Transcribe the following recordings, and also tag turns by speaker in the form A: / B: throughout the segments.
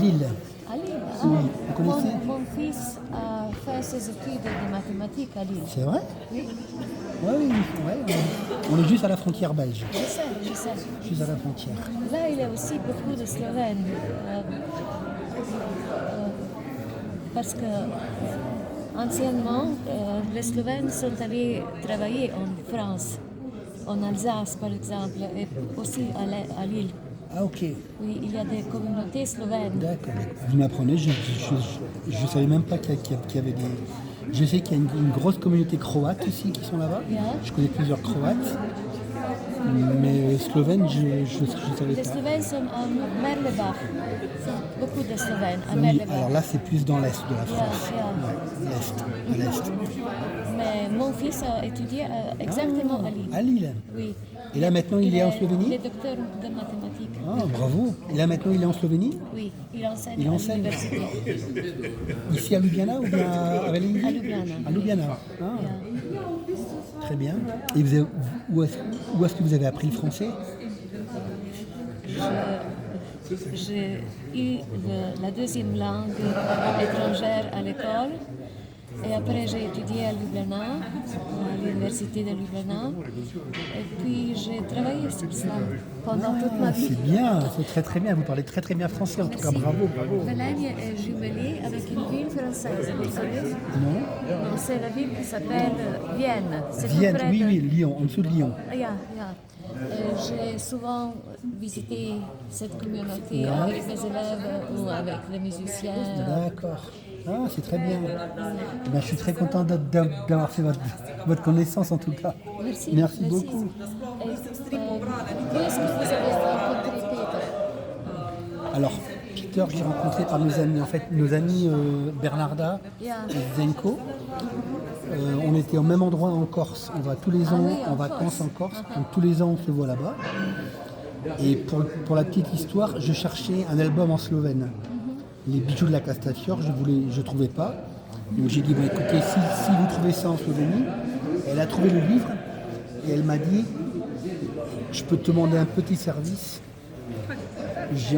A: Lille.
B: À Lille.
A: Oui, vous connaissez?
B: Mon fils a fait ses études de mathématiques à Lille.
A: C'est vrai?
B: Oui,
A: Oui, oui, ouais. On est juste à la frontière belge.
B: je sais, je sais.
A: Juste à la frontière.
B: Là, il y a aussi beaucoup de Slovènes. Parce que anciennement, les Slovènes sont allés travailler en France, en Alsace par exemple, et aussi à Lille.
A: Ah, ok.
B: Oui, il y a des communautés slovènes.
A: D'accord. Vous m'apprenez, je ne savais même pas qu'il y avait des... Je sais qu'il y a une grosse communauté croate aussi qui sont là-bas.
B: Yeah.
A: Je connais plusieurs croates. Mais slovène, je ne savais
B: Les
A: pas.
B: Slovènes sont à Merlebach. Beaucoup de Slovènes à
A: Oui,
B: Merlebach.
A: alors là, c'est plus dans l'est de la France.
B: Yeah.
A: Ouais, l'est, à l'est.
B: Mais mon fils a étudié exactement à Lille.
A: À Lille.
B: Oui.
A: Et là, maintenant, il est en Slovénie?
B: Il est docteur de mathématiques.
A: Ah, bravo. Et là, maintenant, il est en Slovénie?
B: Oui, il enseigne
A: Il
B: à
A: enseigne.
B: l'université.
A: Ici à Ljubljana ou bien à Vélizy?
B: À Ljubljana.
A: À Ljubljana. Ah,
B: Yeah.
A: très bien. Et où est-ce que vous avez appris le français?
B: J'ai eu la deuxième langue étrangère à l'école et après j'ai étudié à Ljubljana, à l'université de Ljubljana et puis j'ai travaillé sur cela pendant toute ma vie.
A: C'est bien, c'est très très bien. Vous parlez très très bien français, en tout cas, bravo, bravo.
B: Valaigne est jumelée avec une ville française, vous savez?
A: Non?
B: Non, c'est la ville qui s'appelle Vienne. C'est tout
A: Vienne,
B: près
A: oui,
B: de-
A: oui, Lyon, en dessous de Lyon.
B: Yeah. J'ai souvent visité cette communauté avec mes élèves ou avec les musiciens.
A: D'accord. Ah, c'est très bien. Eh ben, je suis très content d'avoir fait votre connaissance, en tout cas. Merci beaucoup.
B: Et, où est-ce que vous avez rencontré Peter?
A: Alors, Peter, je l'ai rencontré par nos amis. En fait, nos amis Bernarda
B: Yeah.
A: et Zenko. On était au même endroit en Corse. On va tous les ans
B: oui, en
A: en vacances
B: Corse.
A: en Corse. Donc tous les ans, on se voit là-bas. Et pour la petite histoire, je cherchais un album en slovène. Les bijoux de la Castafiore, je trouvais pas. Donc j'ai dit, bon, écoutez, si vous trouvez ça en Slovénie, elle a trouvé le livre et elle m'a dit, je peux te demander un petit service.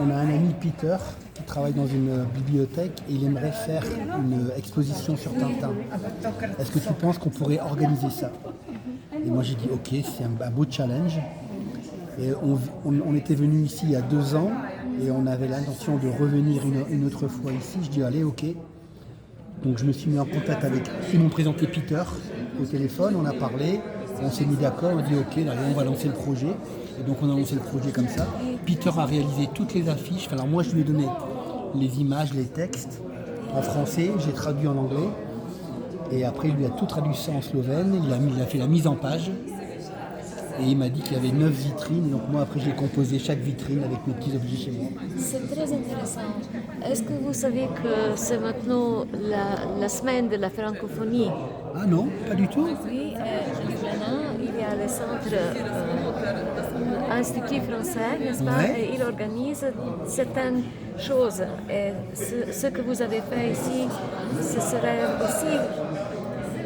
A: On a un ami, Peter, qui travaille dans une bibliothèque et il aimerait faire une exposition sur Tintin. Est-ce que tu penses qu'on pourrait organiser ça? Et moi j'ai dit ok, c'est un beau challenge. Et on était venu ici il y a 2 ans et on avait l'intention de revenir une autre fois ici. Je dis allez, ok. Donc je me suis mis en contact avec, ils m'ont présenté Peter au téléphone, on a parlé, on s'est mis d'accord, on a dit ok, allez, on va lancer le projet. Et donc on a lancé le projet comme ça. Peter a réalisé toutes les affiches. Alors moi je lui ai donné les images, les textes en français, j'ai traduit en anglais. Et après il lui a tout traduit ça en slovène, il a fait la mise en page. Et il m'a dit qu'il y avait 9 vitrines. Donc moi après j'ai composé chaque vitrine avec mes petits objets chez moi.
B: C'est très intéressant. Est-ce que vous savez que c'est maintenant la semaine de la francophonie?
A: Ah non, pas du tout.
B: Oui, à Ljubljana, il y a le centre Institut français, n'est-ce pas?
A: Ouais.
B: Et il organise certaines choses. Et ce que vous avez fait ici, ce serait aussi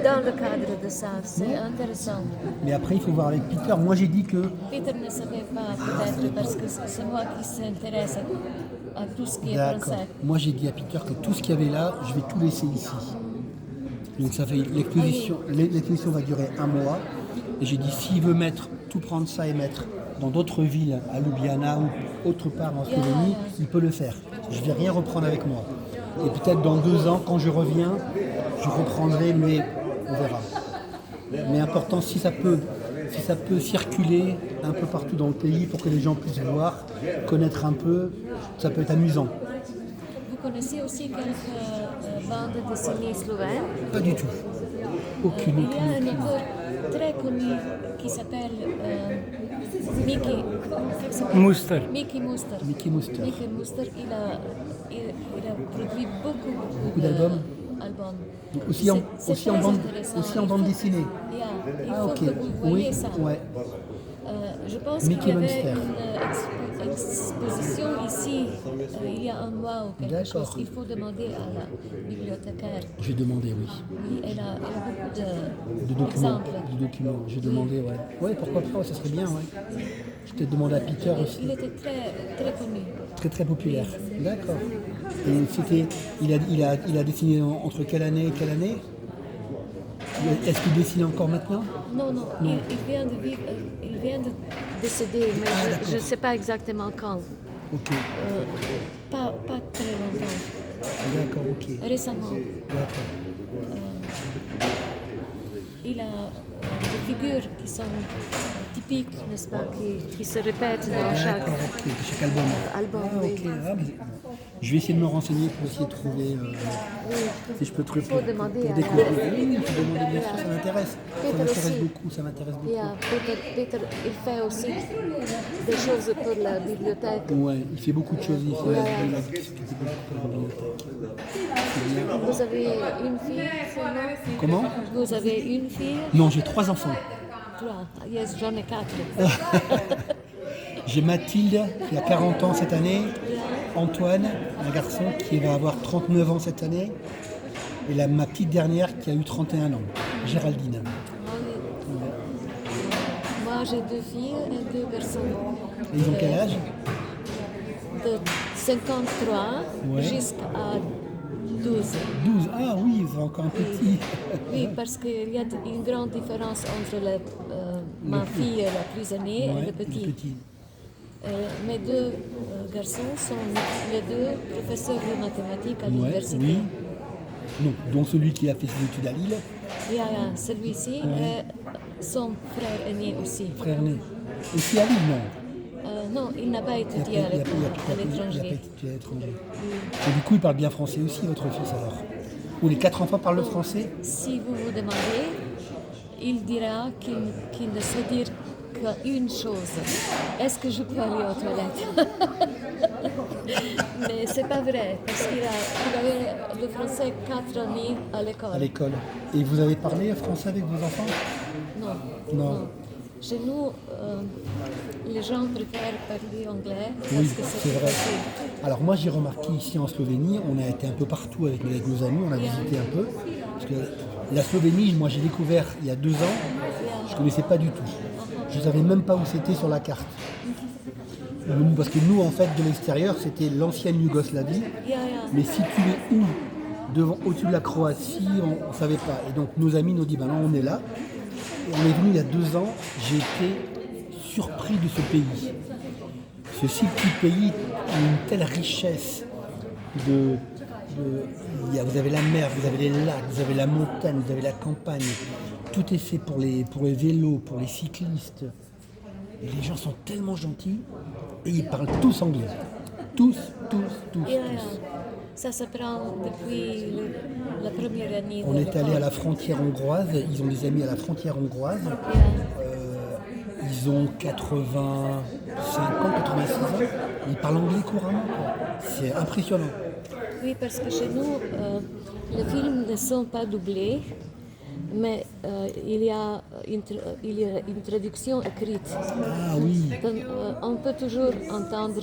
B: dans le cadre de ça. C'est intéressant.
A: Mais après il faut voir avec Peter. Moi j'ai dit que
B: Peter ne savait pas peut-être parce que c'est moi qui s'intéresse à tout ce qui est
A: d'accord.
B: français.
A: Moi j'ai dit à Peter que tout ce qu'il y avait là, je vais tout laisser ici. Donc ça fait l'exposition va durer 1 mois. Et j'ai dit s'il veut tout prendre ça et mettre dans d'autres villes, à Ljubljana ou autre part en Slovénie, il peut le faire. Je ne vais rien reprendre avec moi. Et peut-être dans 2 ans, quand je reviens, je reprendrai, mais on verra. Mais important, si ça peut circuler un peu partout dans le pays pour que les gens puissent voir, connaître un peu, ça peut être amusant.
B: Vous connaissez aussi quelques bandes dessinées slovènes?
A: Pas du tout. Aucune.
B: Il y a un auteur très connu qui s'appelle Mickey
C: Muster.
B: Mickey Muster.
A: Mickey Muster.
B: Mickey Muster, il a produit beaucoup
A: d'albums.
B: albums.
A: Aussi en
B: C'est
A: bande
B: très intéressant.
A: aussi en bande dessinée.
B: Il
A: Ah
B: faut
A: ok.
B: que vous voyez
A: Oui,
B: ça.
A: ouais.
B: Je pense qu'il y
A: Mickey
B: avait
A: Monster.
B: une exposition ici il y a un mois ou quelque
A: D'accord.
B: chose. Il faut demander à la bibliothécaire.
A: J'ai demandé, oui.
B: Oui, elle a beaucoup
A: De documents.
B: d'exemples.
A: De documents. J'ai demandé, ouais. Ouais, pourquoi pas, ouais, ça serait bien, ouais. Je t'ai demandé à Peter aussi.
B: Il était très, très connu.
A: Très très populaire. D'accord. Et c'était, il a dessiné entre quelle année et quelle année? Est-ce qu'il dessine encore maintenant?
B: Non, non, il vient de vivre, il vient de décéder, mais je ne sais pas exactement quand.
A: Ok.
B: Pas très longtemps,
A: D'accord, ok.
B: récemment.
A: D'accord.
B: Il a des figures qui sont typiques, n'est-ce pas, qui se répètent dans chaque
A: D'accord, ok. Chaque album.
B: album.
A: Ah,
B: Oui.
A: ok. Ah, mais je vais essayer de me renseigner pour essayer de trouver si je peux trouver
B: faut demander
A: pour
B: à
A: découvrir.
B: la-
A: Oui, il faut demander, bien sûr, ça m'intéresse. Ça
B: Peter
A: m'intéresse
B: aussi.
A: beaucoup, ça m'intéresse
B: Il y
A: beaucoup.
B: a Peter, il fait aussi des choses pour la bibliothèque.
A: Ouais, il fait beaucoup de choses. Il fait il a s'occupe beaucoup de la bibliothèque. C'est bien.
B: Vous avez une fille seulement?
A: Comment?
B: Vous avez une fille?
A: Non, j'ai 3 enfants.
B: Trois. Yes, j'en ai 4.
A: J'ai Mathilde qui a 40 ans cette année, Antoine, un garçon qui va avoir 39 ans cette année, et ma petite dernière qui a eu 31 ans, Géraldine.
B: Moi, j'ai 2 filles et 2 garçons.
A: Et ils ont quel âge?
B: De 53
A: Ouais.
B: jusqu'à 12.
A: 12. Ah oui, ils sont encore un peu petits.
B: Oui, parce qu'il y a une grande différence entre ma fille, la plus aînée,
A: Ouais,
B: et le petit.
A: petit.
B: Mes 2 garçons sont les 2 professeurs de mathématiques à
A: Ouais,
B: l'université.
A: oui. Non, dont celui qui a fait ses études à Lille,
B: Il y a celui-ci et son frère aîné aussi.
A: frère né. Aussi à Lille, non.
B: Non, il n'a pas
A: Il n'a
B: étudié à
A: pas
B: l'étranger.
A: étudié à l'étranger. Et du coup, il parle bien français aussi, votre fils alors? Ou les 4 enfants parlent le français?
B: Si vous vous demandez, il dira qu'il ne sait dire qu'une chose. Est-ce que je peux aller aux toilettes? Mais c'est pas vrai, parce qu'il avait le français 4 années à l'école.
A: À l'école. Et vous avez parlé français avec vos enfants?
B: Non.
A: Non.
B: Chez nous, les gens préfèrent parler anglais parce
A: Oui,
B: que
A: c'est
B: c'est
A: vrai.
B: facile.
A: Alors moi j'ai remarqué ici en Slovénie, on a été un peu partout avec nos amis, on a visité un peu. Parce que la Slovénie, moi j'ai découvert il y a 2 ans, je ne connaissais pas du tout. Je ne savais même pas où c'était sur la carte. Parce que nous en fait de l'extérieur c'était l'ancienne Yougoslavie,
B: Yeah.
A: mais situé où? Au-dessus de la Croatie, on ne savait pas. Et donc nos amis nous ont dit, ben là on est là. Et on est venu il y a 2 ans, j'ai été surpris de ce pays. Ce si petit pays a une telle richesse vous avez la mer, vous avez les lacs, vous avez la montagne, vous avez la campagne. Tout est fait pour les vélos, pour les cyclistes. Et les gens sont tellement gentils et ils parlent tous anglais. Tous.
B: Yeah. Ça s'apprend depuis la première année
A: On
B: de
A: est allé à
B: l'école.
A: la frontière hongroise, ils ont des amis à la frontière hongroise. Ils ont 85 ans, 86 ans. Ils parlent anglais couramment, quoi. C'est impressionnant.
B: Oui, parce que chez nous, les films ne sont pas doublés, mais il y a une traduction écrite.
A: Ah oui,
B: Donc, on peut toujours entendre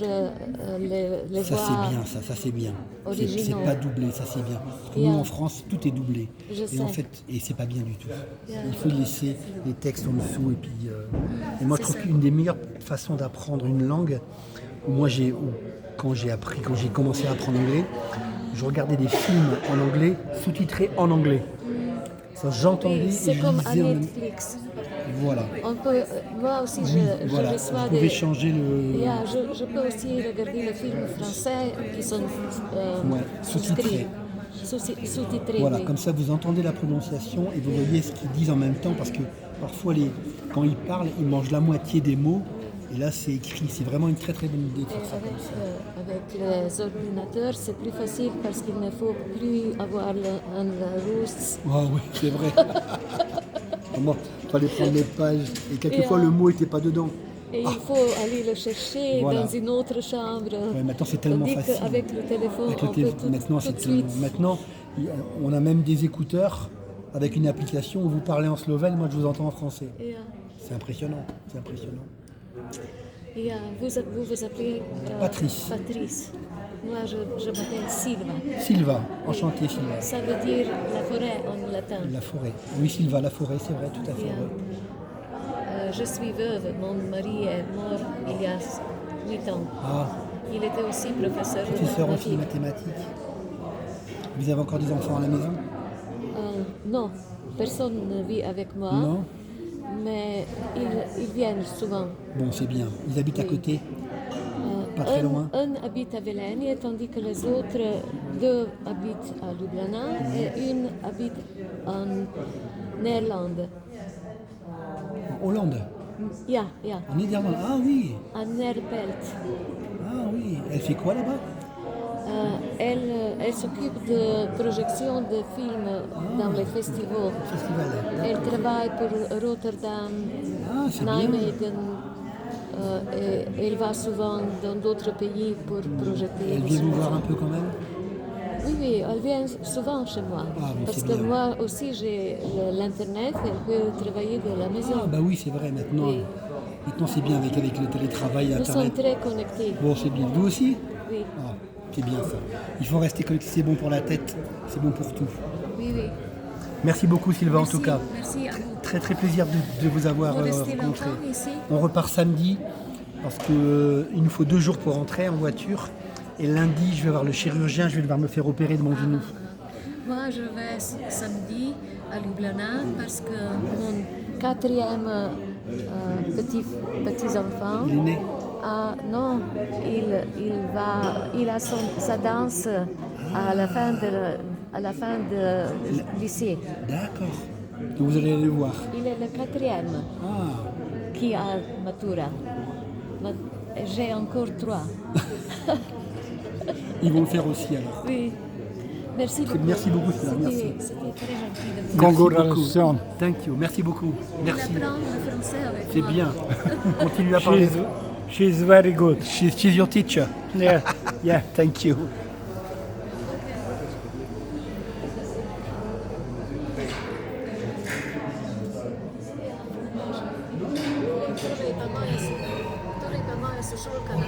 B: les
A: ça
B: voix.
A: c'est bien, ça c'est bien. C'est
B: Originaux.
A: pas doublé, ça c'est bien. Parce que
B: Yeah.
A: nous en France, tout est doublé.
B: Je
A: Et en
B: sais.
A: fait, c'est pas bien du tout.
B: Yeah.
A: Il faut laisser les textes en dessous. Et moi je trouve
B: ça.
A: qu'une des meilleures façons d'apprendre une langue, quand j'ai commencé à apprendre l'anglais, je regardais des films en anglais, sous-titrés en anglais. Ça, j'entendais
B: Oui,
A: et
B: c'est
A: je
B: comme à
A: lisais en même temps.
B: Netflix.
A: Voilà.
B: On peut, moi aussi, je
A: Voilà.
B: reçois
A: Vous pouvez
B: des.
A: changer le.
B: Yeah, je peux aussi regarder les films français qui sont
A: sous-titrés.
B: Sous-titrés,
A: Voilà,
B: oui.
A: comme ça vous entendez la prononciation et vous voyez ce qu'ils disent en même temps parce que parfois quand ils parlent, ils mangent la moitié des mots et là c'est écrit. C'est vraiment une très très bonne idée de
B: Et
A: faire ça.
B: avec les ordinateurs, c'est plus facile parce qu'il ne faut plus avoir un russe.
A: Ah oui, c'est vrai. Moi, il fallait prendre les pages et quelquefois
B: Et,
A: le mot n'était pas dedans.
B: Et il faut aller le chercher
A: Voilà.
B: dans une autre chambre.
A: Ouais, maintenant c'est tellement
B: Tandis
A: facile.
B: qu'avec le téléphone,
A: Avec le
B: on peut
A: téléphone, maintenant,
B: tout de
A: c'est
B: suite.
A: maintenant, on a même des écouteurs avec une application où vous parlez en slovène, moi je vous entends en français.
B: Et,
A: C'est impressionnant, c'est impressionnant.
B: Et vous vous appelez
A: Patrice.
B: Patrice. Moi, je m'appelle Silva.
A: Silva, enchanté Silva.
B: Ça veut dire la forêt en latin.
A: La forêt. Oui, Silva, la forêt, c'est vrai, tout à fait.
B: Bien.
A: Ouais.
B: Je suis veuve. Mon mari est mort il y a 8 ans.
A: Ah,
B: Il était aussi professeur de
A: professeur aussi de
B: mathématiques.
A: mathématiques. Vous avez encore des enfants à la maison?
B: Non, personne ne vit avec moi.
A: Non?
B: Mais ils viennent souvent.
A: Bon, c'est bien. Ils habitent à
B: Oui.
A: côté? Pas très loin?
B: Un habite à Velenia, tandis que les autres deux habitent à Ljubljana et une habite en Néerlande.
A: En Hollande?
B: Ja,
A: En Néderlande? Ah oui!
B: à Neerpelt.
A: Ah oui! Elle fait quoi là-bas?
B: Elle s'occupe de projection de films dans les festivals.
A: Festival.
B: Elle travaille pour Rotterdam,
A: Ah, c'est bien.
B: Nijmegen. Et elle va souvent dans d'autres pays pour projeter.
A: Elle
B: les
A: vient vous
B: films.
A: voir un peu quand même?
B: Oui, elle vient souvent chez moi.
A: Ah, mais
B: parce
A: c'est
B: que
A: bien.
B: moi aussi j'ai l'Internet, elle peut travailler de la maison.
A: Ah bah oui, c'est vrai, maintenant.
B: Oui.
A: Maintenant c'est bien avec le télétravail,
B: Nous sommes
A: Internet.
B: très connectés.
A: Bon, c'est bien. Vous aussi?
B: Oui,
A: Ah, c'est bien ça. Il faut rester connecté, c'est bon pour la tête, c'est bon pour tout.
B: oui, oui.
A: Merci beaucoup Sylvain
B: Merci,
A: en tout cas.
B: merci à vous.
A: Très très plaisir de vous avoir
B: Vous restez
A: rencontré.
B: longtemps ici?
A: On repart samedi parce qu'il nous faut 2 jours pour rentrer en voiture. Et lundi, je vais voir le chirurgien, je vais devoir me faire opérer de mon genou.
B: Moi, je vais samedi à Ljubljana parce que mon quatrième petit-enfant,
A: Il est né.
B: non, il a sa danse à la fin de lycée.
A: D'accord. Donc vous allez aller le voir.
B: Il est le quatrième
A: Ah,
B: qui a Matura. J'ai encore 3.
A: ils vont le faire aussi alors.
B: Oui. Merci beaucoup.
A: Merci beaucoup, Sylvain, merci.
B: C'était très gentil de vous.
C: Congratulations.
A: Thank you. Merci beaucoup. Merci.
B: D'apprendre le français avec
A: C'est
B: moi.
A: bien. Continue à parler.
C: She's very good.
A: She's your teacher.
C: Yeah.
A: Yeah, thank you.
B: Torej pa moja sošolka na